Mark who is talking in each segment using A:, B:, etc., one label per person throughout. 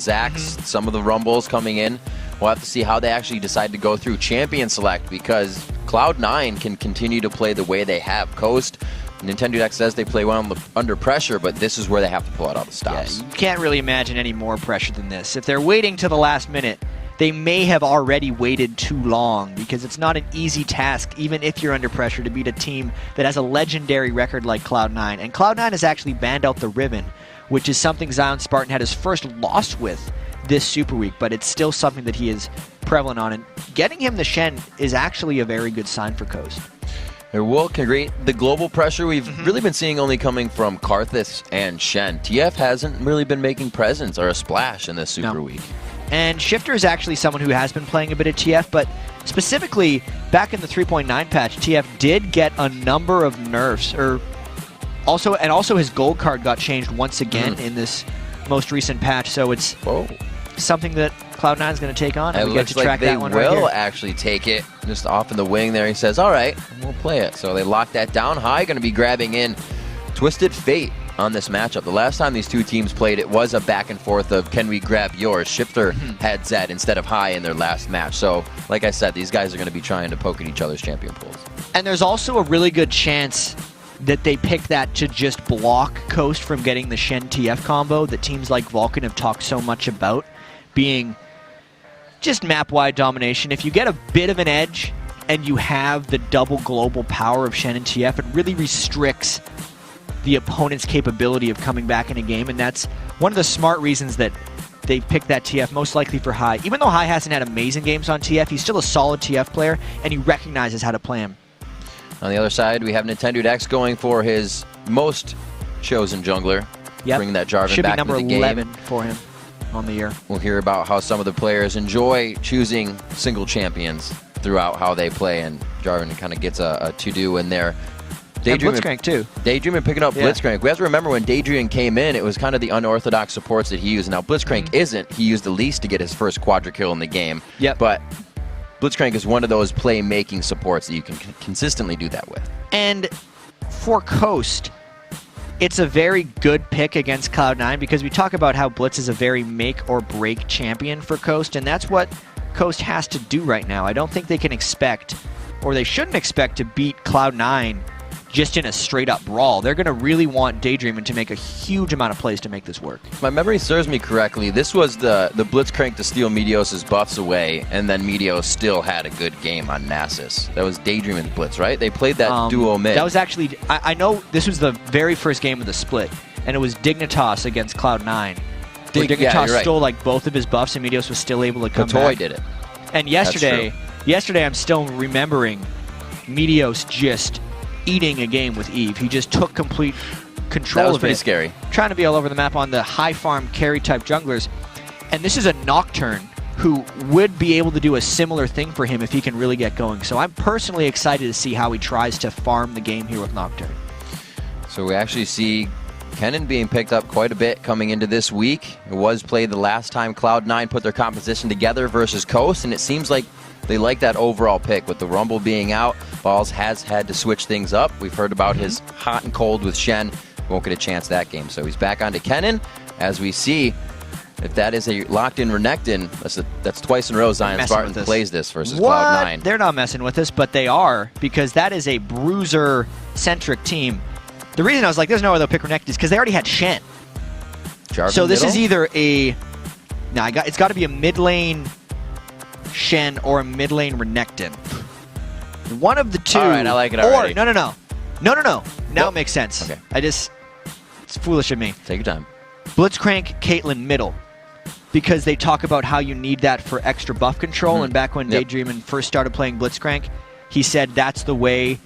A: Zacks, some of the Rumbles coming in. We'll have to see how they actually decide to go through Champion Select, because Cloud9 can continue to play the way they have. Coast, Nintendo X says they play well under pressure, but this is where they have to pull out all the stops.
B: Yeah, you can't really imagine any more pressure than this. If they're waiting to the last minute, they may have already waited too long, because it's not an easy task, even if you're under pressure, to beat a team that has a legendary record like Cloud9. And Cloud9 has actually banned out the Riven, which is something Zion Spartan had his first loss with this Super Week, but it's still something that he is prevalent on. And getting him the Shen is actually a very good sign for Coast.
A: Well, the global pressure we've really been seeing only coming from Karthus and Shen. TF hasn't really been making presence or a splash in this Super Week.
B: And Shifter is actually someone who has been playing a bit of TF, but specifically back in the 3.9 patch, TF did get a number of nerfs, also his gold card got changed once again in this most recent patch, so it's something that Cloud9 is going to take on, and we get to track that one right here.
A: They will actually take it just off in the wing there. He says, all right, we'll play it. So they lock that down. High going to be grabbing in Twisted Fate on this matchup. The last time these two teams played, it was a back and forth of, can we grab yours? Shifter had Zed instead of High in their last match. So, like I said, these guys are going to be trying to poke at each other's champion pools.
B: And there's also a really good chance that they pick that to just block Coast from getting the Shen TF combo that teams like Vulcan have talked so much about, being just map-wide domination. If you get a bit of an edge and you have the double global power of Shen and TF, it really restricts the opponent's capability of coming back in a game, and that's one of the smart reasons that they picked that TF, most likely for High. Even though High hasn't had amazing games on TF, he's still a solid TF player, and he recognizes how to play him.
A: On the other side, we have Nintendo X going for his most chosen jungler, bringing that Jarvan back into the game.
B: Should be number 11 for him on the year.
A: We'll hear about how some of the players enjoy choosing single champions throughout how they play, and Jarvan kind of gets a to-do in there.
B: Daydream Blitzcrank too.
A: Daydream picking up Blitzcrank. We have to remember when Daydream came in, it was kind of the unorthodox supports that he used. Now Blitzcrank isn't. He used the least to get his first quadra kill in the game. But Blitzcrank is one of those play-making supports that you can consistently do that with.
B: And for Coast, it's a very good pick against Cloud9, because we talk about how Blitz is a very make-or-break champion for Coast, and that's what Coast has to do right now. I don't think they can expect, or they shouldn't expect, to beat Cloud9 just in a straight-up brawl. They're going to really want Daydreamin to make a huge amount of plays to make this work.
A: If my memory serves me correctly, this was the Blitzcrank to steal Meteos' buffs away, and then Meteos still had a good game on Nasus. That was Daydreamin's Blitz, right? They played that duo mid.
B: That was actually, I know this was the very first game of the split, and it was Dignitas against Cloud9. Where Dignitas stole like both of his buffs, and Meteos was still able to come back.
A: Toy did it.
B: And yesterday I'm still remembering Meteos just eating a game with Eve. He just took complete control of it.
A: That was pretty scary.
B: Trying to be all over the map on the high farm carry type junglers. And this is a Nocturne who would be able to do a similar thing for him if he can really get going. So I'm personally excited to see how he tries to farm the game here with Nocturne.
A: So we actually see Kennen being picked up quite a bit coming into this week. It was played the last time Cloud9 put their composition together versus Coast, and it seems like they like that overall pick. With the Rumble being out, Balls has had to switch things up. We've heard about his hot and cold with Shen. Won't get a chance that game. So he's back onto Kennen. As we see, if that is a locked-in Renekton, that's twice in a row Zion Spartan plays this versus Cloud9.
B: They're not messing with this, but they are, because that is a bruiser-centric team. The reason I was like, there's no way they'll pick Renekton is because they already had Shen.
A: Jarvan
B: so this
A: middle?
B: is either a... No, it's got to be a mid-lane Shen or a mid-lane Renekton. One of the two.
A: All right, I like it already.
B: Or, no. Now it makes sense.
A: Okay.
B: It's foolish of me.
A: Take your time.
B: Blitzcrank, Caitlyn middle. Because they talk about how you need that for extra buff control, and back when Daydreamin first started playing Blitzcrank, he said that's the way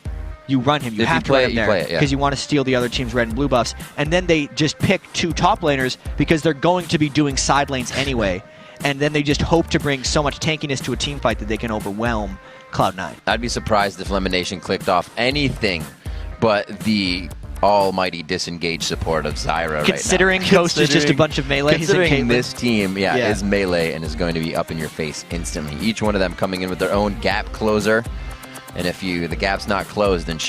B: you run him. You have to run him there because you want to steal the other team's red and blue buffs. And then they just pick two top laners because they're going to be doing side lanes anyway. And then they just hope to bring so much tankiness to a team fight that they can overwhelm Cloud9.
A: I'd be surprised if Elimination clicked off anything but the almighty disengaged support of Zyra
B: considering
A: right now.
B: Coast is just a bunch of melees.
A: Considering this team is melee and is going to be up in your face instantly. Each one of them coming in with their own gap closer. And if the gap's not closed, then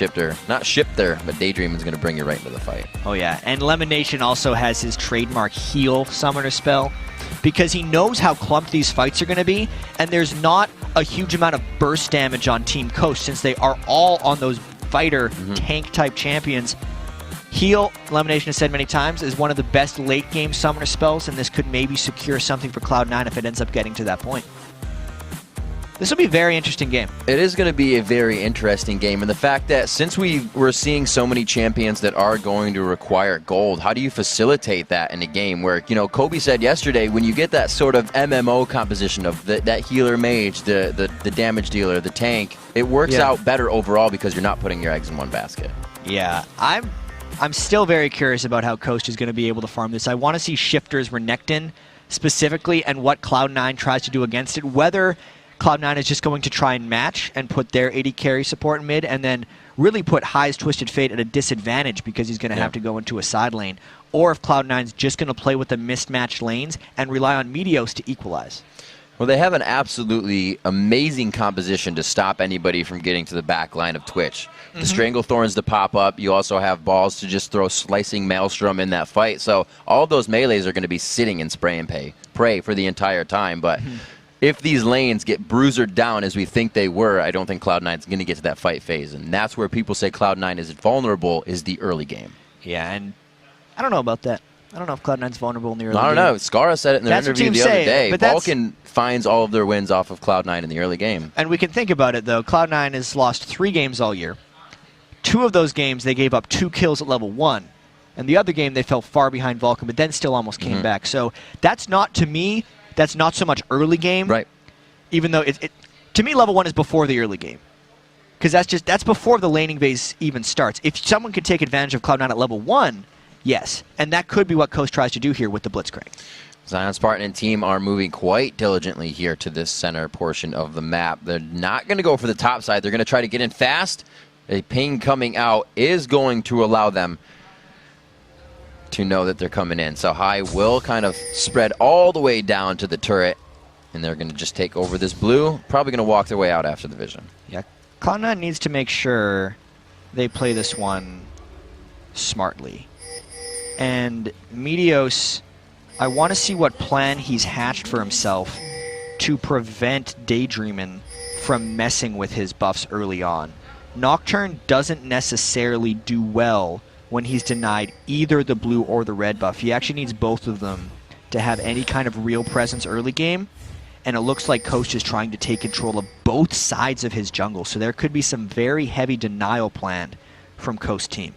A: not Shifter, but Daydreaming's going to bring you right into the fight.
B: Oh, yeah. And Lemon Nation also has his trademark heal summoner spell because he knows how clumped these fights are going to be, and there's not a huge amount of burst damage on Team Coast since they are all on those fighter tank-type champions. Heal, Lemon Nation has said many times, is one of the best late-game summoner spells, and this could maybe secure something for Cloud9 if it ends up getting to that point. This will be a very interesting game.
A: It is going to be a very interesting game, and the fact that since we're seeing so many champions that are going to require gold, how do you facilitate that in a game where, Kobe said yesterday, when you get that sort of MMO composition of that healer mage, the damage dealer, the tank, it works out better overall because you're not putting your eggs in one basket.
B: Yeah, I'm still very curious about how Coast is going to be able to farm this. I want to see Shifter's Renekton specifically and what Cloud9 tries to do against it, whether Cloud9 is just going to try and match and put their AD carry support in mid and then really put High's Twisted Fate at a disadvantage because he's going to have to go into a side lane. Or if Cloud9's just going to play with the mismatched lanes and rely on Meteos to equalize.
A: Well, they have an absolutely amazing composition to stop anybody from getting to the back line of Twitch. The Stranglethorns to pop up. You also have balls to just throw Slicing Maelstrom in that fight. So all those melees are going to be sitting in spray and pray for the entire time. But if these lanes get bruisered down as we think they were, I don't think Cloud9 is going to get to that fight phase. And that's where people say Cloud9 is vulnerable, is the early game.
B: Yeah, and I don't know about that. I don't know if Cloud9's vulnerable in the early game.
A: I don't know. Skara said it in their interview the other day.
B: But
A: Vulcan finds all of their wins off of Cloud9 in the early game.
B: And we can think about it, though. Cloud9 has lost 3 games all year. 2 of those games, they gave up 2 kills at level 1. And the other game, they fell far behind Vulcan, but then still almost came back. So that's not, to me, that's not so much early game.
A: Right.
B: Even though, to me, level 1 is before the early game. Because that's before the laning phase even starts. If someone could take advantage of Cloud9 at level 1, yes. And that could be what Coast tries to do here with the Blitzcrank.
A: Zion Spartan and team are moving quite diligently here to this center portion of the map. They're not going to go for the top side. They're going to try to get in fast. A ping coming out is going to allow them to know that they're coming in. So High will kind of spread all the way down to the turret, and they're going to just take over this blue. Probably going to walk their way out after the vision.
B: Yeah, Cloud9 needs to make sure they play this one smartly. And Meteos, I want to see what plan he's hatched for himself to prevent Daydreamin' from messing with his buffs early on. Nocturne doesn't necessarily do well when he's denied either the blue or the red buff. He actually needs both of them to have any kind of real presence early game, and it looks like Coast is trying to take control of both sides of his jungle, so there could be some very heavy denial planned from Coast team.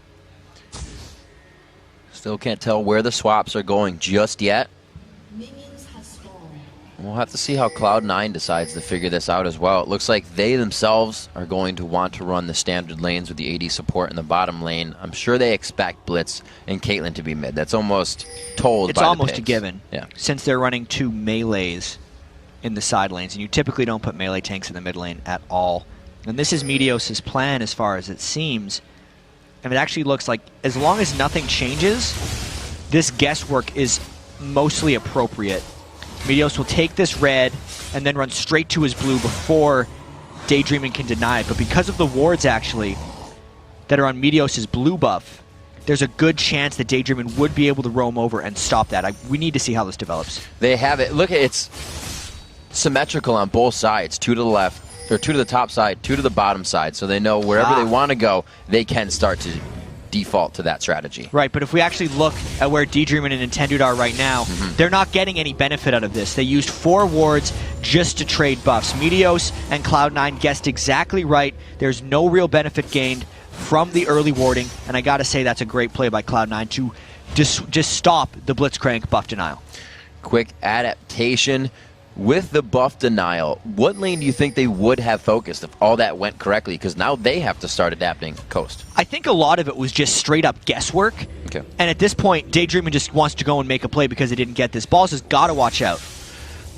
A: Still can't tell where the swaps are going just yet. We'll have to see how Cloud9 decides to figure this out as well. It looks like they themselves are going to want to run the standard lanes with the AD support in the bottom lane. I'm sure they expect Blitz and Caitlyn to be mid. That's almost told by the picks.
B: It's almost a given,
A: yeah,
B: since they're running 2 melees in the side lanes, and you typically don't put melee tanks in the mid lane at all. And this is Meteos' plan as far as it seems. And it actually looks like, as long as nothing changes, this guesswork is mostly appropriate. Meteos will take this red and then run straight to his blue before Daydreamin' can deny it. But because of the wards, actually, that are on Meteos' blue buff, there's a good chance that Daydreamin' would be able to roam over and stop that. We need to see how this develops.
A: They have it. Look, it's symmetrical on both sides. 2 to the left, or 2 to the top side, 2 to the bottom side. So they know wherever they want to go, they can start to default to that strategy.
B: Right, but if we actually look at where Daydreamin' and Intended are right now, they're not getting any benefit out of this. They used 4 wards just to trade buffs. Meteos and Cloud9 guessed exactly right. There's no real benefit gained from the early warding, and I gotta say that's a great play by Cloud9 to just stop the Blitzcrank buff denial.
A: Quick adaptation. With the buff denial, what lane do you think they would have focused if all that went correctly? Because now they have to start adapting Coast.
B: I think a lot of it was just straight up guesswork.
A: Okay.
B: And at this point, Daydreamin' just wants to go and make a play because they didn't get this. Balls has got to watch out.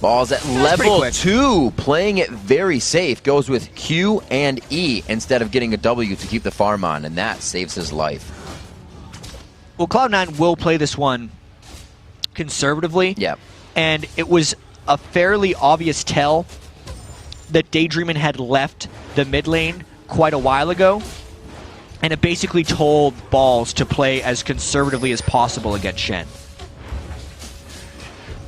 A: Balls at level 2, playing it very safe. Goes with Q and E instead of getting a W to keep the farm on, and that saves his life.
B: Well, Cloud9 will play this one conservatively.
A: Yeah.
B: And it was a fairly obvious tell that Daydreamin' had left the mid lane quite a while ago, and it basically told Balls to play as conservatively as possible against Shen.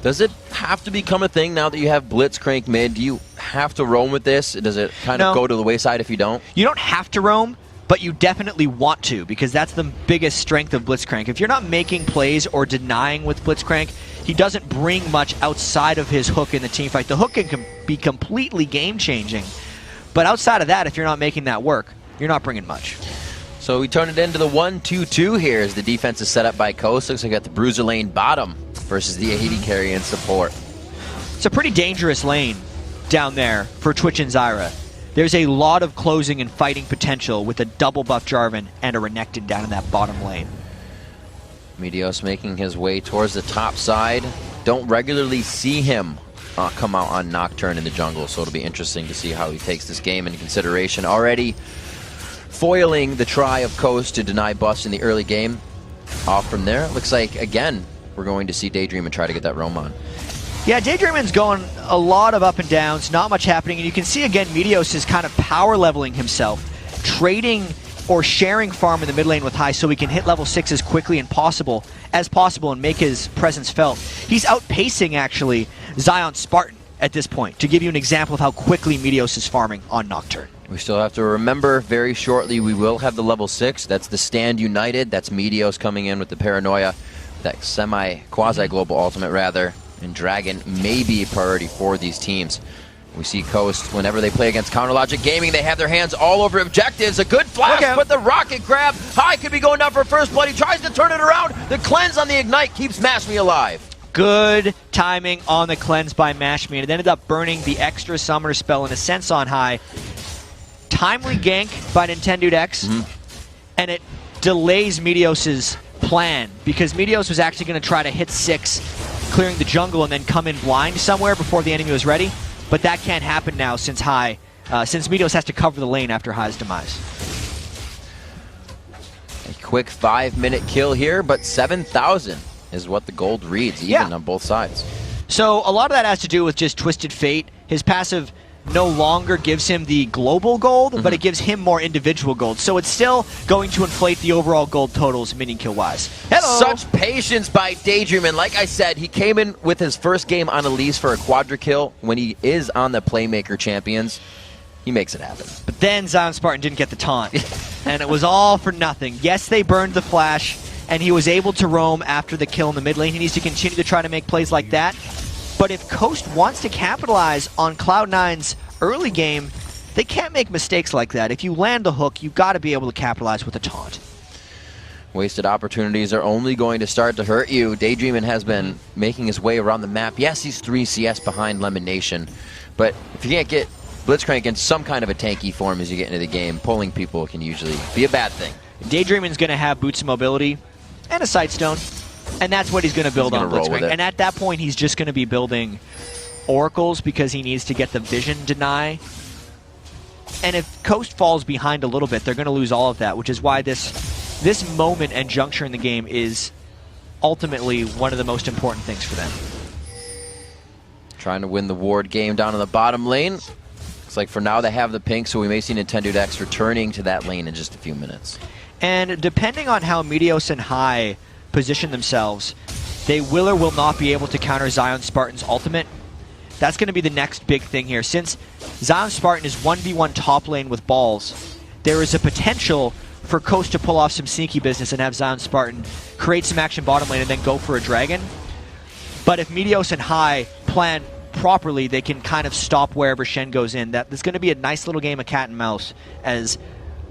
A: Does it have to become a thing now that you have Blitzcrank mid? Do you have to roam with this? Does it kind of go to the wayside if you don't?
B: You don't have to roam, but you definitely want to, because that's the biggest strength of Blitzcrank. If you're not making plays or denying with Blitzcrank, he doesn't bring much outside of his hook in the team fight. The hook can be completely game-changing, but outside of that, if you're not making that work, you're not bringing much.
A: So we turn it into the 1-2-2 here as the defense is set up by Coast. Looks like we got the Bruiser lane bottom versus the AD carry and support.
B: It's a pretty dangerous lane down there for Twitch and Zyra. There's a lot of closing and fighting potential with a double buff Jarvan and a Renekton down in that bottom lane.
A: Meteos making his way towards the top side. Don't regularly see him come out on Nocturne in the jungle, so it'll be interesting to see how he takes this game into consideration. Already foiling the try of Coast to deny buffs in the early game. Off from there, looks like, again, we're going to see Daydream and try to get that roam on.
B: Yeah, Daydreamin's going a lot of up and downs, not much happening, and you can see again Meteos is kind of power leveling himself, trading or sharing farm in the mid lane with High so he can hit level 6 as quickly as possible and make his presence felt. He's outpacing, actually, Zion Spartan at this point, to give you an example of how quickly Meteos is farming on Nocturne.
A: We still have to remember very shortly we will have the level 6. That's the Stand United. That's Meteos coming in with the Paranoia. That quasi-global ultimate, rather. And Dragon may be a priority for these teams. We see Coast, whenever they play against Counter Logic Gaming, they have their hands all over objectives. A good flash, but the rocket grab. High could be going down for first blood. He tries to turn it around. The cleanse on the Ignite keeps Mash Me alive.
B: Good timing on the cleanse by Mash Me, and it ended up burning the extra summoner spell in a sense on High. Timely gank by Nintendo X, and it delays Meteos' plan, because Meteos was actually going to try to hit 6, clearing the jungle, and then come in blind somewhere before the enemy was ready. But that can't happen now since Meteos has to cover the lane after High's demise.
A: A quick 5-minute kill here, but 7,000 is what the gold reads, even on both sides.
B: So a lot of that has to do with just Twisted Fate. His passive no longer gives him the global gold, but it gives him more individual gold. So it's still going to inflate the overall gold totals minion kill-wise.
A: Such patience by Daydream, and like I said, he came in with his first game on Elise for a quadra kill. When he is on the Playmaker Champions, he makes it happen.
B: But then Zion Spartan didn't get the taunt, and it was all for nothing. Yes, they burned the flash, and he was able to roam after the kill in the mid lane. He needs to continue to try to make plays like that. But if Coast wants to capitalize on Cloud9's early game, they can't make mistakes like that. If you land the hook, you've got to be able to capitalize with a taunt.
A: Wasted opportunities are only going to start to hurt you. Daydreamin has been making his way around the map. Yes, he's 3 CS behind Lemon Nation, but if you can't get Blitzcrank in some kind of a tanky form as you get into the game, pulling people can usually be a bad thing.
B: Daydreamin's going to have boots of mobility and a Sightstone, and that's what he's going to build on Blitzcrank. And at that point, he's just going to be building oracles because he needs to get the vision deny. And if Coast falls behind a little bit, they're going to lose all of that, which is why this moment and juncture in the game is ultimately one of the most important things for them.
A: Trying to win the ward game down in the bottom lane. Looks like for now they have the pink, so we may see Nintendo X returning to that lane in just a few minutes. And
B: depending on how Meteos and High position themselves, they will or will not be able to counter Zion Spartan's ultimate. That's going to be the next big thing here. Since Zion Spartan is 1v1 top lane with Balls, there is a potential for Coast to pull off some sneaky business and have Zion Spartan create some action bottom lane and then go for a dragon. But if Meteos and High plan properly, they can kind of stop wherever Shen goes in. There's going to be a nice little game of cat and mouse, as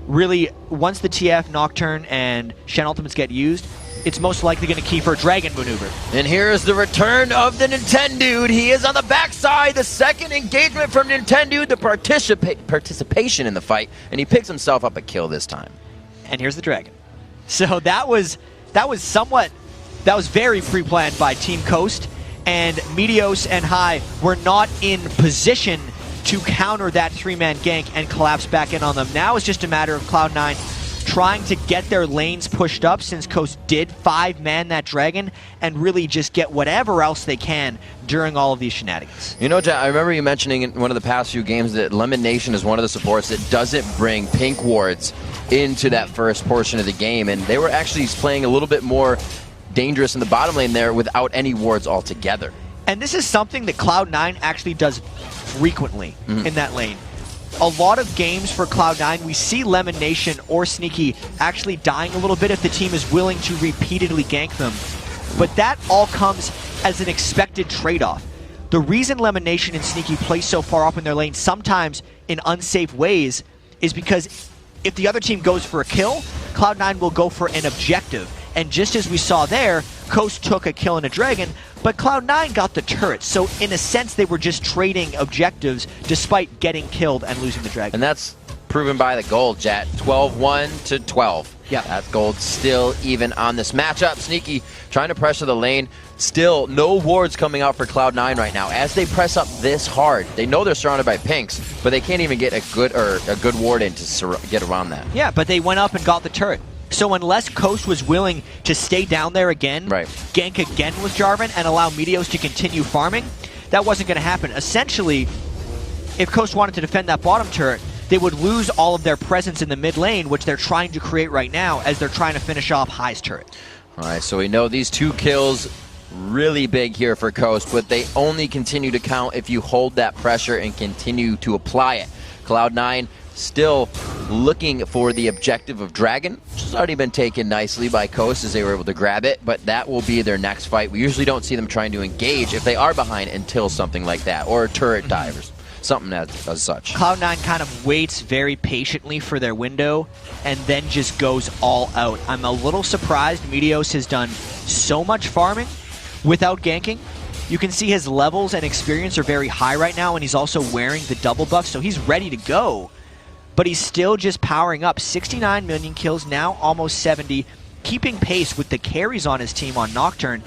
B: really, once the TF, Nocturne, and Shen ultimates get used, it's most likely going to key for a dragon maneuver.
A: And here is the return of the Nintendo. He is on the backside. The second engagement from Nintendo, the participation in the fight, and he picks himself up a kill this time.
B: And here's the dragon. So that was very pre-planned by Team Coast, and Meteos and High were not in position to counter that 3-man gank and collapse back in on them. Now it's just a matter of Cloud9 trying to get their lanes pushed up since Coast did 5-man that dragon and really just get whatever else they can during all of these shenanigans.
A: You know, Jack, I remember you mentioning in one of the past few games that Lemon Nation is one of the supports that doesn't bring pink wards into that first portion of the game, and they were actually playing a little bit more dangerous in the bottom lane there without any wards altogether.
B: And this is something that Cloud9 actually does frequently in that lane. A lot of games for Cloud9, we see Lemon Nation or Sneaky actually dying a little bit if the team is willing to repeatedly gank them. But that all comes as an expected trade-off. The reason Lemon Nation and Sneaky play so far up in their lane, sometimes in unsafe ways, is because if the other team goes for a kill, Cloud9 will go for an objective. And just as we saw there, Coast took a kill and a dragon, but Cloud9 got the turret. So in a sense, they were just trading objectives despite getting killed and losing the dragon.
A: And that's proven by the gold, Jet. 12-1 to 12.
B: Yeah,
A: that gold still even on this matchup. Sneaky trying to pressure the lane. Still no wards coming out for Cloud9 right now. As they press up this hard, they know they're surrounded by pinks, but they can't even get a good ward in to get around that.
B: Yeah, but they went up and got the turret. So unless Coast was willing to stay down there again, gank again with Jarvan, and allow Meteos to continue farming, that wasn't going to happen. Essentially, if Coast wanted to defend that bottom turret, they would lose all of their presence in the mid lane, which they're trying to create right now as they're trying to finish off High's turret.
A: All right, so we know these 2 kills, really big here for Coast, but they only continue to count if you hold that pressure and continue to apply it. Cloud9 still looking for the objective of Dragon, which has already been taken nicely by Coast as they were able to grab it, but that will be their next fight. We usually don't see them trying to engage if they are behind until something like that, or a turret divers, something as such.
B: Cloud9 kind of waits very patiently for their window and then just goes all out. I'm a little surprised Meteos has done so much farming without ganking. You can see his levels and experience are very high right now, and he's also wearing the double buff, so he's ready to go. But he's still just powering up. 69 million kills, now almost 70, keeping pace with the carries on his team on Nocturne.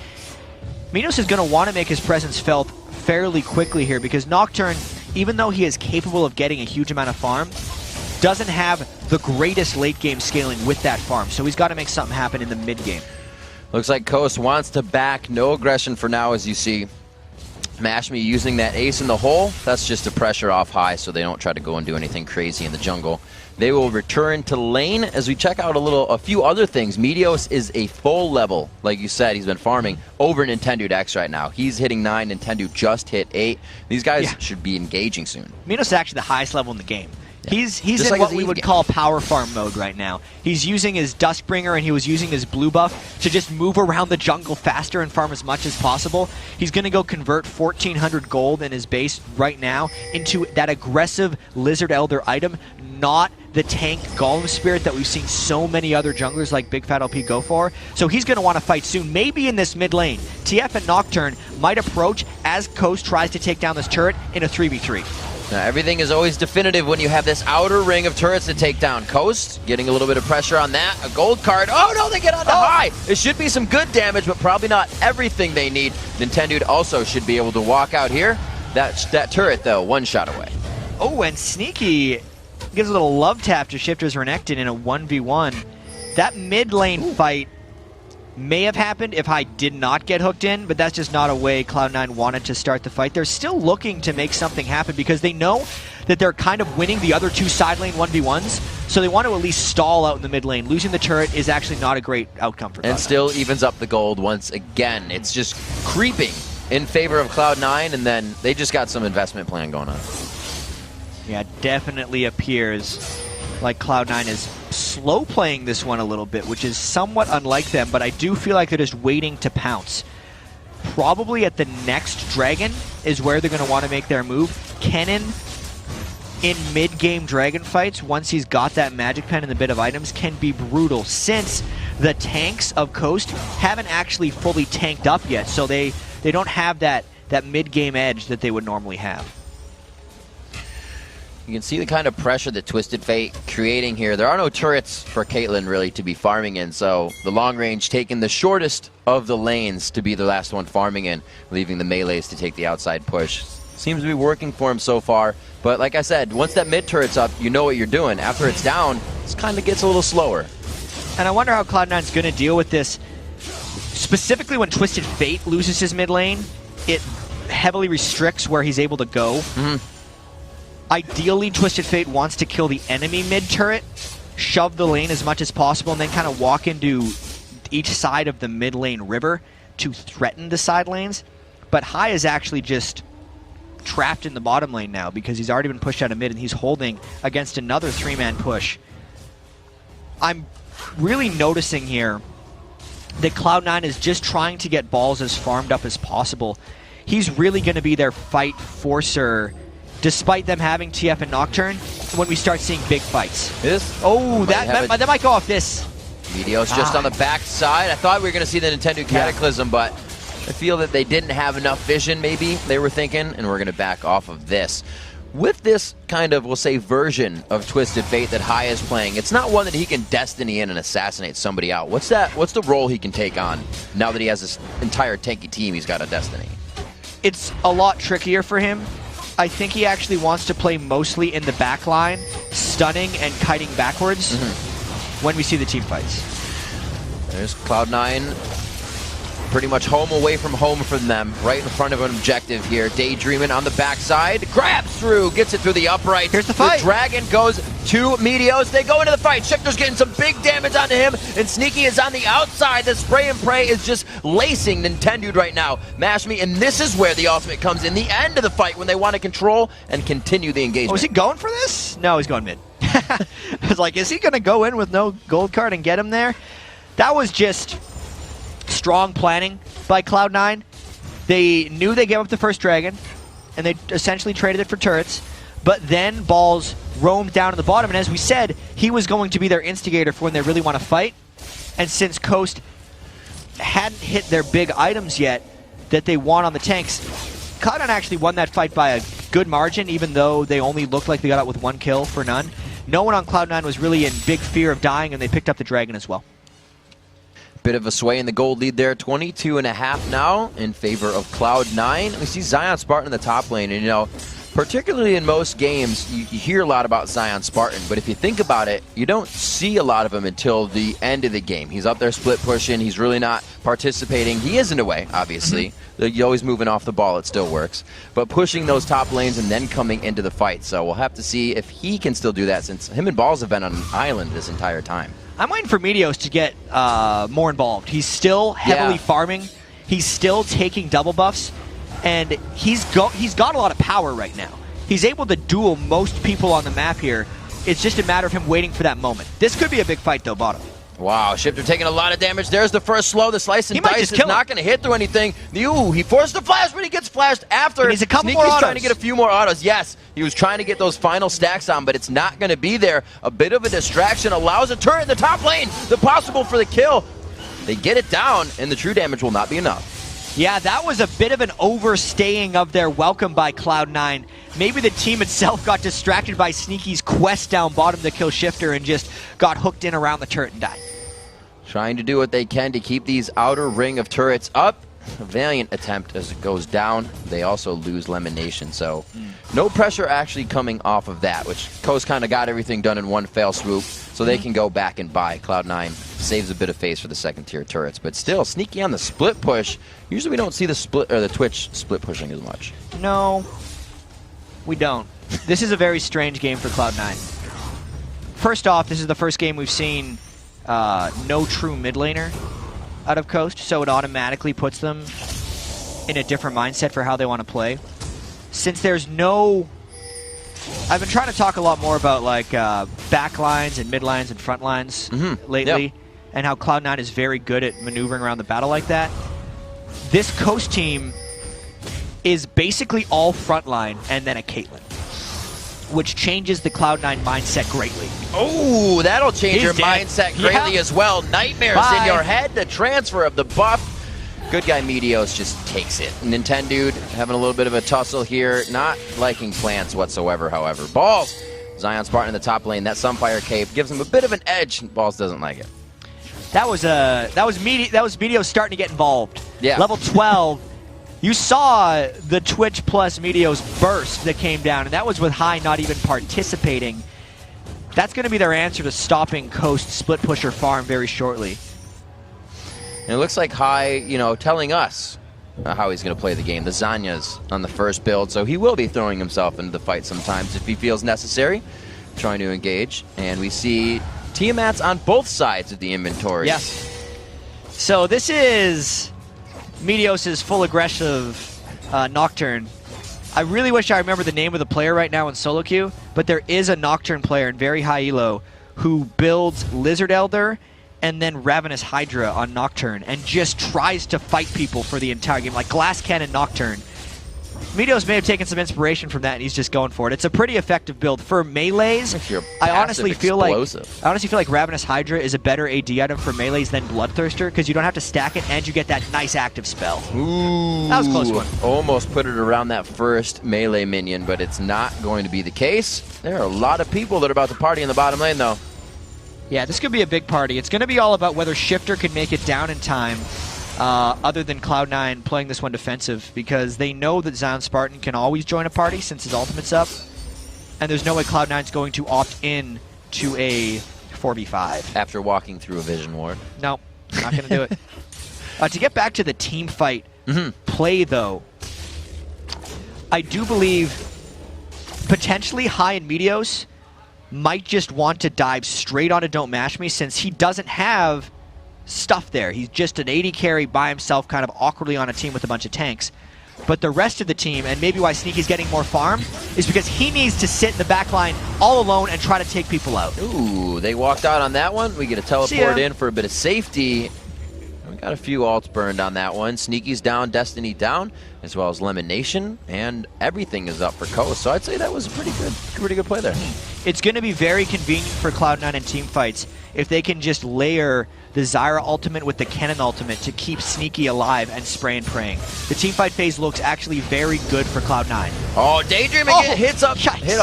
B: Meteos is going to want to make his presence felt fairly quickly here, because Nocturne, even though he is capable of getting a huge amount of farm, doesn't have the greatest late game scaling with that farm. So he's got to make something happen in the mid game.
A: Looks like Coast wants to back. No aggression for now, as you see. Mashme using that ace in the hole. That's just to pressure off High so they don't try to go and do anything crazy in the jungle. They will return to lane as we check out a few other things. Meteos is a full level, like you said, he's been farming over Nintendo X right now. He's hitting 9, Nintendo just hit 8. These guys should be engaging soon.
B: Meteos is actually the highest level in the game. Yeah. He's in
A: like
B: what we would call power farm mode right now. He's using his Duskbringer and he was using his blue buff to just move around the jungle faster and farm as much as possible. He's going to go convert 1,400 gold in his base right now into that aggressive Lizard Elder item, not the tank Golem Spirit that we've seen so many other junglers like Big Fat LP go for. So he's going to want to fight soon, maybe in this mid lane. TF and Nocturne might approach as Coast tries to take down this turret in a 3v3.
A: Now, everything is always definitive when you have this outer ring of turrets to take down. Coast getting a little bit of pressure on that. A gold card. Oh no, they get onto High. It should be some good damage, but probably not everything they need. Nintendo also should be able to walk out here. That turret, though, 1 shot away.
B: Oh, and Sneaky gives a little love tap to Shifters Renekton in a 1v1. That mid lane fight may have happened if I did not get hooked in, but that's just not a way Cloud9 wanted to start the fight. They're still looking to make something happen because they know that they're kind of winning the other 2 side lane 1v1s, so they want to at least stall out in the mid lane. Losing the turret is actually not a great outcome for Cloud9.
A: And still evens up the gold once again. It's just creeping in favor of Cloud9, and then they just got some investment plan going on.
B: Yeah, it definitely appears like Cloud9 is slow playing this one a little bit, which is somewhat unlike them, but I do feel like they're just waiting to pounce. Probably at the next dragon is where they're going to want to make their move. Kennen in mid-game dragon fights, once he's got that magic pen and the bit of items, can be brutal, since the tanks of Coast haven't actually fully tanked up yet, so they don't have that mid-game edge that they would normally have.
A: You can see the kind of pressure that Twisted Fate creating here. There are no turrets for Caitlyn really to be farming in, so the long range taking the shortest of the lanes to be the last one farming in, leaving the melees to take the outside push. Seems to be working for him so far. But like I said, once that mid turret's up, you know what you're doing. After it's down, it kind of gets a little slower.
B: And I wonder how Cloud9's going to deal with this. Specifically when Twisted Fate loses his mid lane, it heavily restricts where he's able to go. Ideally, Twisted Fate wants to kill the enemy mid turret, shove the lane as much as possible, and then kind of walk into each side of the mid lane river to threaten the side lanes. But Hai is actually just trapped in the bottom lane now because he's already been pushed out of mid and he's holding against another 3-man push. I'm really noticing here that Cloud9 is just trying to get balls as farmed up as possible. He's really going to be their fight forcer despite them having TF and Nocturne when we start seeing big fights. That might go off this.
A: Meteos just on the back side. I thought we were going to see the Nintendo Cataclysm, but I feel that they didn't have enough vision, maybe, they were thinking, and we're going to back off of this. With this kind of, we'll say, version of Twisted Fate that Hai is playing, it's not one that he can Destiny in and assassinate somebody out. What's the role he can take on now that he has this entire tanky team he's got a Destiny?
B: It's a lot trickier for him. I think he actually wants to play mostly in the back line, stunning and kiting backwards when we see the team fights.
A: There's Cloud9. Pretty much home away from home from them, right in front of an objective here. Daydreaming on the backside, grabs through, gets it through the upright.
B: Here's the fight.
A: The Dragon goes to Meteos. They go into the fight. Shifter's getting some big damage onto him, and Sneaky is on the outside. The spray and pray is just lacing Nintendo right now. Mash Me, and this is where the ultimate comes in. The end of the fight when they want to control and continue the engagement.
B: Oh, is he going for this? No, he's going mid. I was like, is he going to go in with no gold card and get him there? That was just strong planning by Cloud9. They knew they gave up the first dragon, and they essentially traded it for turrets, but then balls roamed down to the bottom, and as we said, he was going to be their instigator for when they really want to fight, and since Coast hadn't hit their big items yet that they want on the tanks, Cloud9 actually won that fight by a good margin, even though they only looked like they got out with 1 kill for none. No one on Cloud9 was really in big fear of dying, and they picked up the dragon as well.
A: Bit of a sway in the gold lead there, 22.5 now in favor of Cloud9. We see Zion Spartan in the top lane, and you know, particularly in most games, you hear a lot about Zion Spartan, but if you think about it, you don't see a lot of him until the end of the game. He's up there split pushing, he's really not participating. He is in a way, obviously. You're always moving off the ball, it still works. But pushing those top lanes and then coming into the fight. So we'll have to see if he can still do that, since him and Balls have been on an island this entire time.
B: I'm waiting for Meteos to get more involved. He's still heavily farming. He's still taking double buffs, and he's got a lot of power right now. He's able to duel most people on the map here. It's just a matter of him waiting for that moment. This could be a big fight, though, bottom.
A: Wow, Shifter taking a lot of damage. There's the first slow. The slice and dice is not going to hit through anything. Ooh, he forced the flash, but he gets flashed after.
B: He's a couple
A: Sneaky's
B: more autos.
A: Trying to get a few more autos. Yes, he was trying to get those final stacks on, but it's not going to be there. A bit of a distraction allows a turret in the top lane. The possible for the kill. They get it down, and the true damage will not be enough.
B: Yeah, that was a bit of an overstaying of their welcome by Cloud9. Maybe the team itself got distracted by Sneaky's quest down bottom to kill Shifter and just got hooked in around the turret and died.
A: Trying to do what they can to keep these outer ring of turrets up. A valiant attempt as it goes down. They also lose Lemon Nation, so no pressure actually coming off of that, which Coast kind of got everything done in one fell swoop, so they can go back and buy. Cloud9 saves a bit of face for the second tier turrets, but still Sneaky on the split push. Usually we don't see the split or the Twitch split pushing as much.
B: No, we don't. This is a very strange game for Cloud9. First off, this is the first game we've seen no true mid laner out of Coast, so it automatically puts them in a different mindset for how they want to play. Since there's no... I've been trying to talk a lot more about like back lines and mid lines and front lines lately, and how Cloud9 is very good at maneuvering around the battle like that. This Coast team is basically all front line and then a Caitlyn, which changes the Cloud9 mindset greatly.
A: Oh, that'll change your mindset greatly as well. Nightmares in your head, the transfer of the buff. Good guy Meteos just takes it. Nintendo having a little bit of a tussle here, not liking plans whatsoever, however. Balls, Zion Spartan in the top lane, that Sunfire Cape gives him a bit of an edge. Balls doesn't like it.
B: That was Meteos starting to get involved.
A: Yeah.
B: Level 12. You saw the Twitch plus Meteos burst that came down, and that was with High not even participating. That's going to be their answer to stopping Coast split pusher farm very shortly.
A: And it looks like High, telling us how he's going to play the game. The Zanya's on the first build, so he will be throwing himself into the fight sometimes if he feels necessary, trying to engage. And we see Tiamats on both sides of the inventory.
B: Yes. So this is Meteos' full aggressive Nocturne. I really wish I remember the name of the player right now in solo queue, but there is a Nocturne player in very high elo who builds Lizard Elder and then Ravenous Hydra on Nocturne and just tries to fight people for the entire game, like Glass Cannon Nocturne. Meteos may have taken some inspiration from that, and he's just going for it. It's a pretty effective build for melees. I honestly feel like Ravenous Hydra is a better AD item for melees than Bloodthirster because you don't have to stack it and you get that nice active spell.
A: Ooh,
B: that was a close one.
A: Almost put it around that first melee minion, but it's not going to be the case. There are a lot of people that are about to party in the bottom lane, though.
B: Yeah, this could be a big party. It's going to be all about whether Shifter can make it down in time. Other than Cloud9 playing this one defensive, because they know that Zion Spartan can always join a party since his ultimate's up, and there's no way Cloud9's going to opt in to a 4v5.
A: After walking through a Vision Ward.
B: No, not going to do it. To get back to the team fight play, though, I do believe potentially High and Meteos might just want to dive straight onto Don't Mash Me since he doesn't have stuff there. He's just an AD carry by himself, kind of awkwardly on a team with a bunch of tanks. But the rest of the team, and maybe why Sneaky's getting more farm, is because he needs to sit in the back line all alone and try to take people out.
A: Ooh, they walked out on that one. We get a teleport in for a bit of safety. We got a few ults burned on that one. Sneaky's down, Destiny down, as well as Lemonation, and everything is up for Coast. So I'd say that was a pretty good play there.
B: It's going to be very convenient for Cloud9 in team fights if they can just layer the Zyra ultimate with the Kennen ultimate to keep Sneaky alive and spray and praying. The teamfight phase looks actually very good for Cloud9.
A: Oh, Daydream again hit up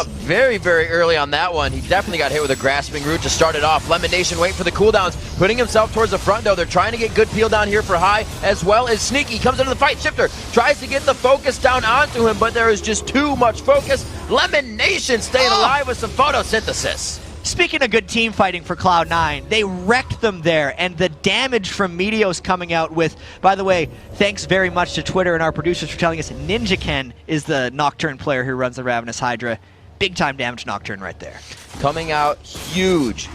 A: very, very early on that one. He definitely got hit with a grasping root to start it off. Lemonation waiting for the cooldowns, putting himself towards the front though. They're trying to get good peel down here for High, as well as Sneaky comes into the fight. Shifter tries to get the focus down onto him, but there is just too much focus. Lemonation staying alive with some photosynthesis.
B: Speaking of good team fighting for Cloud9, they wrecked them there, and the damage from Meteos coming out with, by the way, thanks very much to Twitter and our producers for telling us Ninja Ken is the Nocturne player who runs the Ravenous Hydra. Big time damage Nocturne right there.
A: Coming out huge.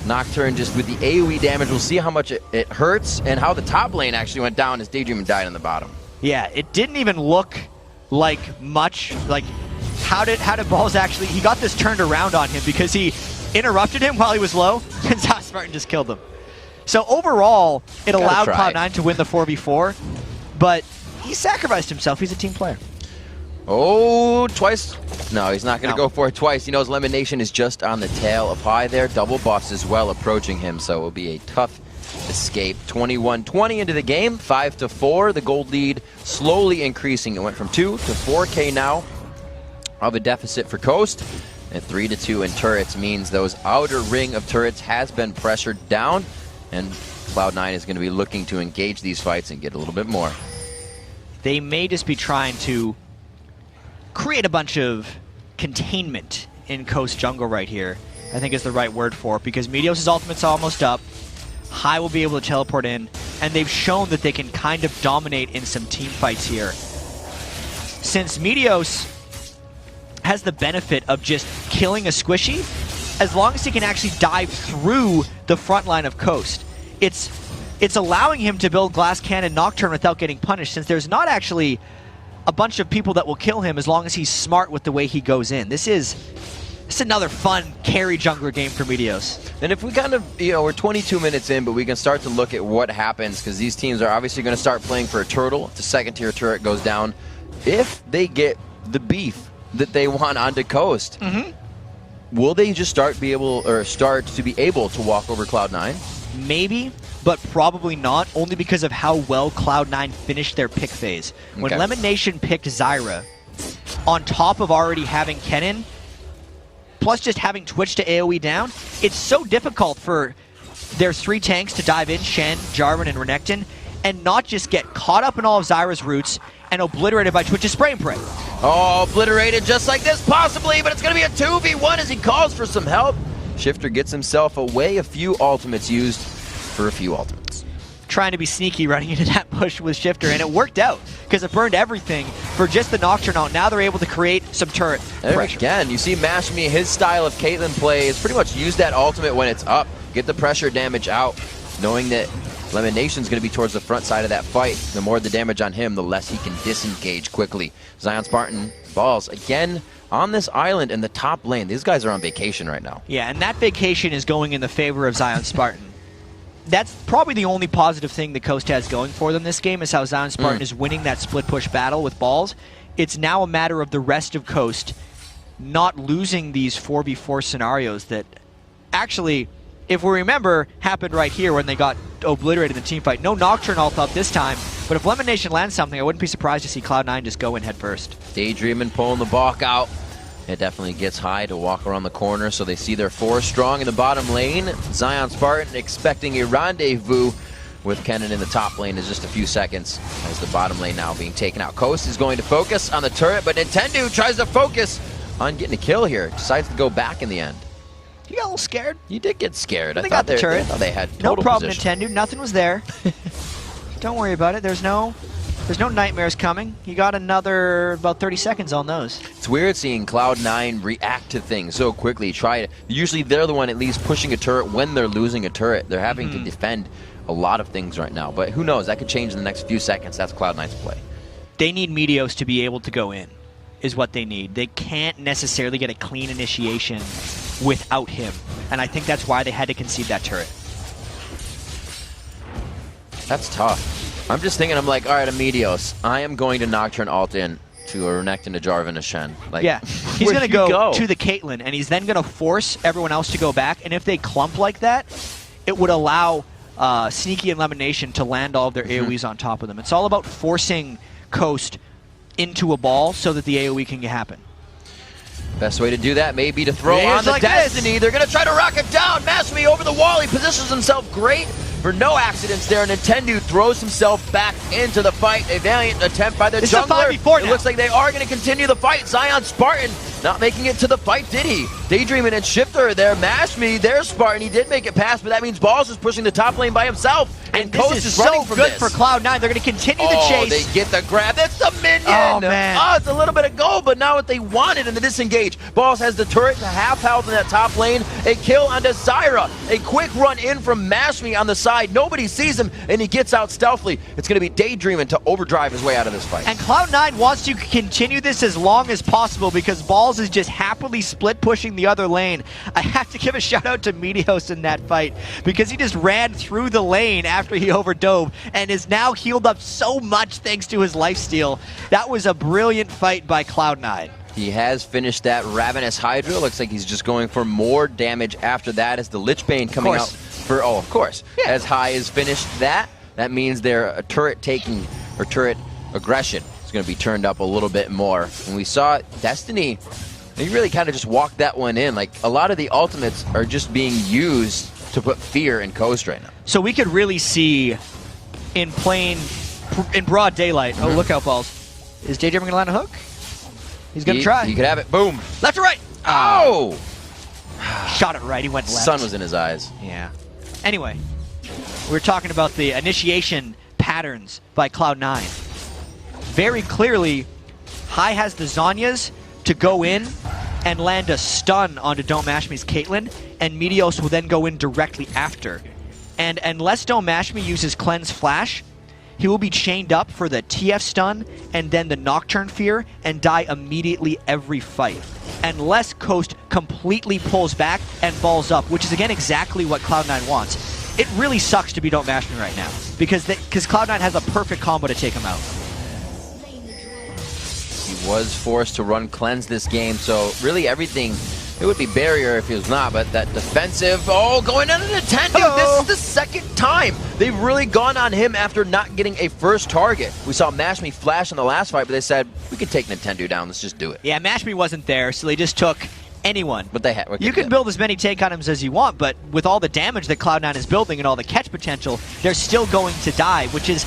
A: Nocturne just with the AoE damage. We'll see how much it hurts and how the top lane actually went down as Daydream died on the bottom.
B: Yeah, it didn't even look like much. Like, how did Balls actually... He got this turned around on him because he interrupted him while he was low, and Zion Spartan just killed him. So overall, it allowed Cloud9 to win the 4v4, but he sacrificed himself. He's a team player.
A: Oh, twice. No, he's not going to go for it twice. He knows Lemonation is just on the tail of High there. Double boss as well approaching him, so it will be a tough escape. 21-20 into the game, 5-4. The gold lead slowly increasing. It went from 2 to 4K now of a deficit for Coast. And 3-2 in turrets means those outer ring of turrets has been pressured down, and Cloud9 is going to be looking to engage these fights and get a little bit more.
B: They may just be trying to create a bunch of containment in Coast jungle right here, I think is the right word for it, because Meteos' ultimate's almost up. High will be able to teleport in, and they've shown that they can kind of dominate in some team fights here. Since Meteos has the benefit of just killing a squishy, as long as he can actually dive through the front line of Coast. It's allowing him to build Glass Cannon Nocturne without getting punished, since there's not actually a bunch of people that will kill him as long as he's smart with the way he goes in. This is another fun carry jungler game for Meteos.
A: And if we kind of, we're 22 minutes in, but we can start to look at what happens, because these teams are obviously going to start playing for a turtle if the second tier turret goes down. If they get the beef that they want onto Coast, will they just start to be able to walk over Cloud9?
B: Maybe, but probably not, only because of how well Cloud9 finished their pick phase. When Lemonation picked Zyra, on top of already having Kennen, plus just having Twitch to AoE down, it's so difficult for their 3 tanks to dive in, Shen, Jarvan, and Renekton, and not just get caught up in all of Zyra's roots and obliterated by Twitch's spray and pray.
A: Oh, obliterated just like this, possibly, but it's going to be a 2v1 as he calls for some help. Shifter gets himself away, a few ultimates used for a few ultimates.
B: Trying to be sneaky running into that push with Shifter, and it worked out because it burned everything for just the Nocturne out. Now they're able to create some turret pressure.
A: Again, you see Mashme, his style of Caitlyn play is pretty much use that ultimate when it's up, get the pressure damage out, knowing that Elimination's going to be towards the front side of that fight. The more the damage on him, the less he can disengage quickly. Zion Spartan balls again on this island in the top lane. These guys are on vacation right now.
B: Yeah, and that vacation is going in the favor of Zion Spartan. That's probably the only positive thing the Coast has going for them this game is how Zion Spartan is winning that split push battle with balls. It's now a matter of the rest of Coast not losing these 4v4 scenarios that actually, if we remember, happened right here when they got obliterated in the team fight. No Nocturne ult up this time, but if Elimination lands something, I wouldn't be surprised to see Cloud9 just go in head first.
A: Daydreaming, pulling the balk out. It definitely gets high to walk around the corner, so they see their 4 strong in the bottom lane. Zion Spartan expecting a rendezvous with Kennen in the top lane in just a few seconds as the bottom lane now being taken out. Coast is going to focus on the turret, but Nintendo tries to focus on getting a kill here. Decides to go back in the end.
B: You got a little scared.
A: You did get scared.
B: They got the turret.
A: I thought they had total
B: no problem,
A: position.
B: Nintendo. Nothing was there. Don't worry about it. There's no nightmares coming. You got another about 30 seconds on those.
A: It's weird seeing Cloud9 react to things so quickly. Usually they're the one at least pushing a turret when they're losing a turret. They're having to defend a lot of things right now. But who knows? That could change in the next few seconds. That's Cloud9's play.
B: They need Meteos to be able to go in, is what they need. They can't necessarily get a clean initiation without him. And I think that's why they had to concede that turret.
A: That's tough. I'm just thinking, I'm like, all right, Meteos, I am going to Nocturne ult in to a Renekton, a Jarvan, a Shen. Like,
B: yeah, he's going to go to the Caitlyn, and he's then going to force everyone else to go back. And if they clump like that, it would allow Sneaky and Elimination to land all of their AoEs on top of them. It's all about forcing Coast into a ball so that the AoE can happen.
A: Best way to do that may be to throw on the Destiny. They're going to try to rock it down. Mashme over the wall. He positions himself great for no accidents there. Nintendo throws himself back into the fight. A valiant attempt by the jungler. It looks like they are going to continue the fight. Zion Spartan not making it to the fight, did he? Daydreaming and Shifter there. Mashme, there's Spartan. He did make it past, but that means Balls is pushing the top lane by himself.
B: And Coast is so good for Cloud9. They're going to continue the chase.
A: They get the grab. That's the minion.
B: Oh, man.
A: Oh, it's a little bit of gold, but not what they wanted in the disengage. Balls has the turret to half health in that top lane. A kill onto Zyra. A quick run in from Mashme on the side. Nobody sees him, and he gets out stealthily. It's going to be Daydreaming to overdrive his way out of this fight.
B: And Cloud9 wants to continue this as long as possible because Balls is just happily split pushing the other lane. I have to give a shout out to Meteos in that fight because he just ran through the lane after he overdove and is now healed up so much thanks to his lifesteal. That was a brilliant fight by Cloud9.
A: He has finished that Ravenous Hydra. Looks like he's just going for more damage after that as the Lich Bane coming out for, oh, of course. Yeah. As High has finished that, that means their turret taking, or turret aggression is going to be turned up a little bit more. And we saw Destiny, they really kind of just walked that one in. Like, a lot of the ultimates are just being used to put fear in Coast right now.
B: So we could really see in broad daylight, oh, look out, Balls. Is Daydreaming going to land a hook? He's going to try.
A: He could have it. Boom.
B: Left or right?
A: Oh!
B: Shot it right. He went left.
A: Sun was in his eyes.
B: Yeah. Anyway, we're talking about the initiation patterns by Cloud9. Very clearly, High has the Zhonya's to go in and land a stun onto Don't Mashme's Caitlyn, and Meteos will then go in directly after. And unless Don't Mashme uses Cleanse Flash, he will be chained up for the TF stun and then the Nocturne Fear and die immediately every fight. Unless Coast completely pulls back and balls up, which is again exactly what Cloud9 wants. It really sucks to be Don't Mashme right now because Cloud9 has a perfect combo to take him out.
A: He was forced to run Cleanse this game, so really everything, it would be Barrier if he was not, but that defensive, going on Nintendo, this is the second time they've really gone on him after not getting a first target. We saw Mashme flash in the last fight, but they said, we could take Nintendo down, let's just do it.
B: Yeah, Mashme wasn't there, so they just took anyone.
A: But they had.
B: You can build as many take items as you want, but with all the damage that Cloud9 is building and all the catch potential, they're still going to die, which is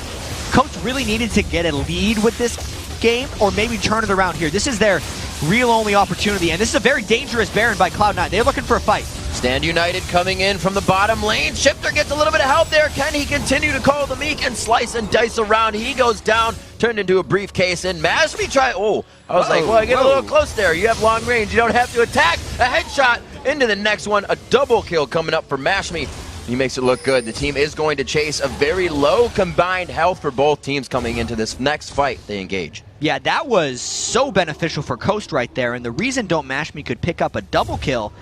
B: Coach really needed to get a lead with this game, or maybe turn it around here. This is their real only opportunity, and this is a very dangerous Baron by Cloud9. They're looking for a fight.
A: Stand United coming in from the bottom lane. Shifter gets a little bit of help there. Can he continue to call the meek and slice and dice around? He goes down, turned into a briefcase, and Mashmi try. Oh, I was like, well, I get a little close there. You have long range. You don't have to attack. A headshot into the next one. A double kill coming up for Mashmi. He makes it look good. The team is going to chase a very low combined health for both teams coming into this next fight they engage.
B: Yeah, that was so beneficial for Coast right there, and the reason Don't Mash Me could pick up a double kill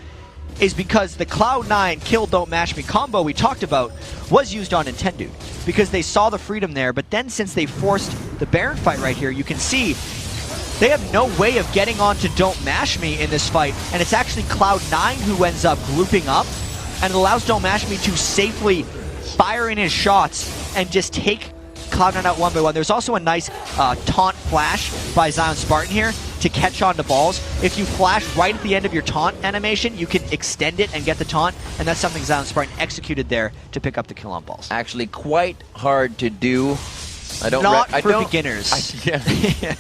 B: is because the Cloud9 kill Don't Mash Me combo we talked about was used on Nintendo, because they saw the freedom there, but then since they forced the Baron fight right here, you can see they have no way of getting on to Don't Mash Me in this fight, and it's actually Cloud9 who ends up grouping up, and it allows Don't Mash Me to safely fire in his shots and just take Cloud9 out one by one. There's also a nice taunt flash by Zion Spartan here to catch on to balls. If you flash right at the end of your taunt animation, you can extend it and get the taunt, and that's something Zion Spartan executed there to pick up the kill on balls.
A: Actually quite hard to do.
B: Not for beginners.
A: Yeah.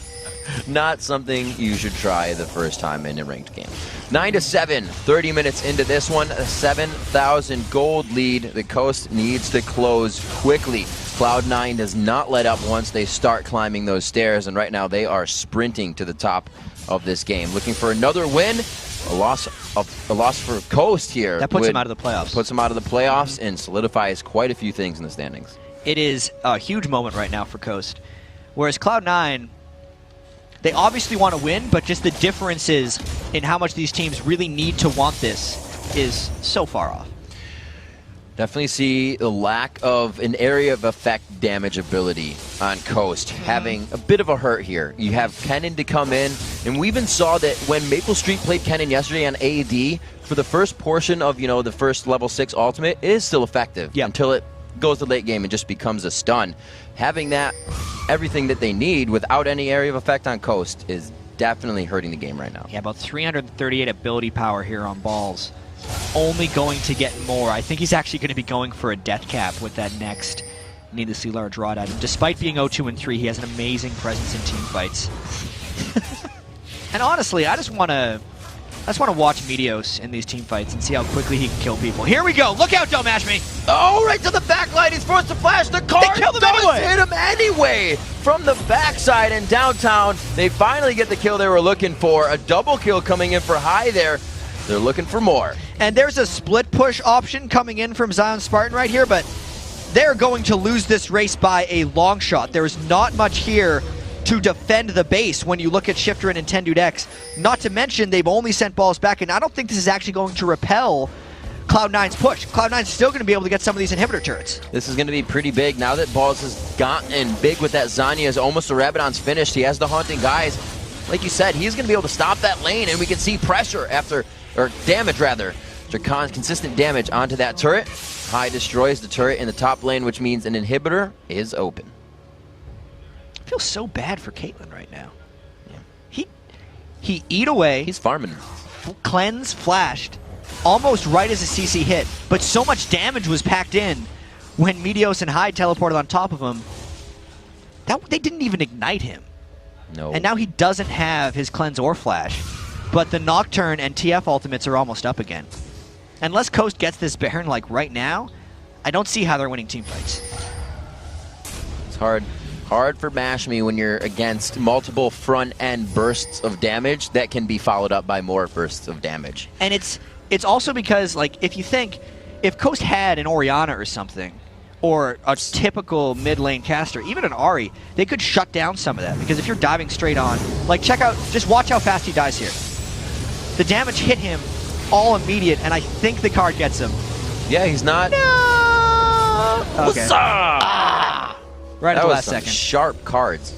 A: Not something you should try the first time in a ranked game. 9-7, 30 minutes into this one, a 7,000 gold lead. The Coast needs to close quickly. Cloud9 does not let up once they start climbing those stairs, and right now they are sprinting to the top of this game. Looking for another win. A loss for Coast here.
B: That puts them out of the playoffs.
A: Puts them out of the playoffs and solidifies quite a few things in the standings.
B: It is a huge moment right now for Coast. Whereas Cloud9, they obviously want to win, but just the differences in how much these teams really need to want this is so far off.
A: Definitely see the lack of an area of effect damage ability on Coast, having a bit of a hurt here. You have Kennen to come in, and we even saw that when Maple Street played Kennen yesterday on AD, for the first portion of, the first level 6 ultimate, it is still effective until it goes to late game and just becomes a stun. Having that, everything that they need without any area of effect on Coast is definitely hurting the game right now.
B: Yeah, about 338 ability power here on balls. Only going to get more. I think he's actually going to be going for a death cap with that next needlessly large rod item. Despite being 0-2 and 3, he has an amazing presence in team fights. And honestly, I just want to watch Meteos in these team fights and see how quickly he can kill people. Here we go. Look out, Don't Mash Me.
A: Oh, right to the back line. He's forced to flash. The car does hit him anyway. From the backside in downtown, they finally get the kill they were looking for. A double kill coming in for High there. They're looking for more.
B: And there's a split push option coming in from Zion Spartan right here, but they're going to lose this race by a long shot. There is not much here to defend the base when you look at Shifter and Nintendo X. Not to mention, they've only sent balls back, and I don't think this is actually going to repel Cloud9's push. Cloud9's still going to be able to get some of these inhibitor turrets.
A: This is going to be pretty big. Now that Balls has gotten big with that Zanya, is almost a Rabadon's finished. He has the Haunting Guys. Like you said, he's going to be able to stop that lane, and we can see pressure or damage rather. Consistent damage onto that turret. High destroys the turret in the top lane, which means an inhibitor is open.
B: I feel so bad for Caitlyn right now. Yeah. He eat away.
A: He's farming.
B: Cleanse flashed almost right as a CC hit, but so much damage was packed in when Meteos and Hyde teleported on top of him that they didn't even ignite him.
A: No.
B: And now he doesn't have his cleanse or flash, but the Nocturne and TF ultimates are almost up again. Unless Coast gets this Baron like right now, I don't see how they're winning team fights.
A: It's hard for Mashmi when you're against multiple front-end bursts of damage that can be followed up by more bursts of damage.
B: And it's also because, like, if Coast had an Orianna or something, or a typical mid-lane caster, even an Ahri, they could shut down some of that. Because if you're diving straight on, like, just watch how fast he dies here. The damage hit him all immediate, and I think the card gets him.
A: Yeah, he's not.
B: No! Okay. Right at the last second.
A: Sharp cards.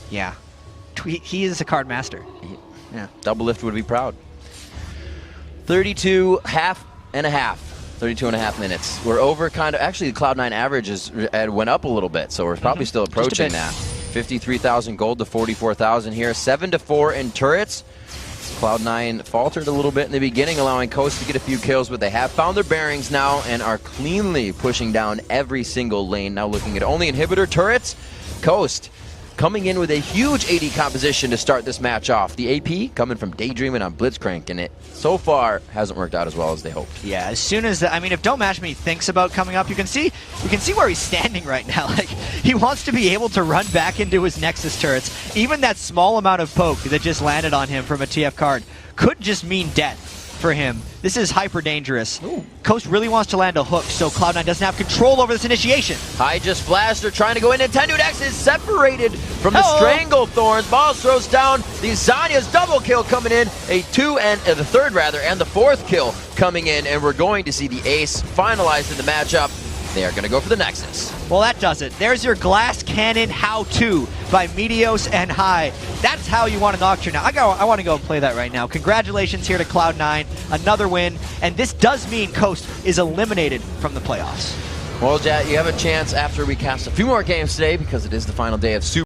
B: Yeah. He is a card master. Yeah.
A: Double Lift would be proud. 32 and a half minutes. We're over actually the Cloud9 average went up a little bit, so we're probably still approaching that. 53,000 gold to 44,000 here. 7-4 in turrets. Cloud9 faltered a little bit in the beginning, allowing Coast to get a few kills, but they have found their bearings now and are cleanly pushing down every single lane. Now looking at only inhibitor turrets. Coast coming in with a huge AD composition to start this match off. The AP coming from Daydreaming on Blitzcrank, and it so far hasn't worked out as well as they hoped.
B: Yeah, as soon as if Don't Match Me thinks about coming up, you can see where he's standing right now. Like, he wants to be able to run back into his Nexus turrets. Even that small amount of poke that just landed on him from a TF card could just mean death for him. This is hyper dangerous.
A: Ooh.
B: Coast really wants to land a hook, so Cloud9 doesn't have control over this initiation.
A: High just flashed. They're trying to go in. Nintendo X is separated from the Strangle Thorns. Ball throws down. The Zanya's double kill coming in. The third and the fourth kill coming in. And we're going to see the ace finalized in the matchup. They are going to go for the Nexus.
B: Well, that does it. There's your glass cannon how-to by Meteos and High. That's how you want to Nocturne now. I want to go and play that right now. Congratulations here to Cloud9. Another win. And this does mean Coast is eliminated from the playoffs.
A: Well, Jet, you have a chance after we cast a few more games today because it is the final day of Super.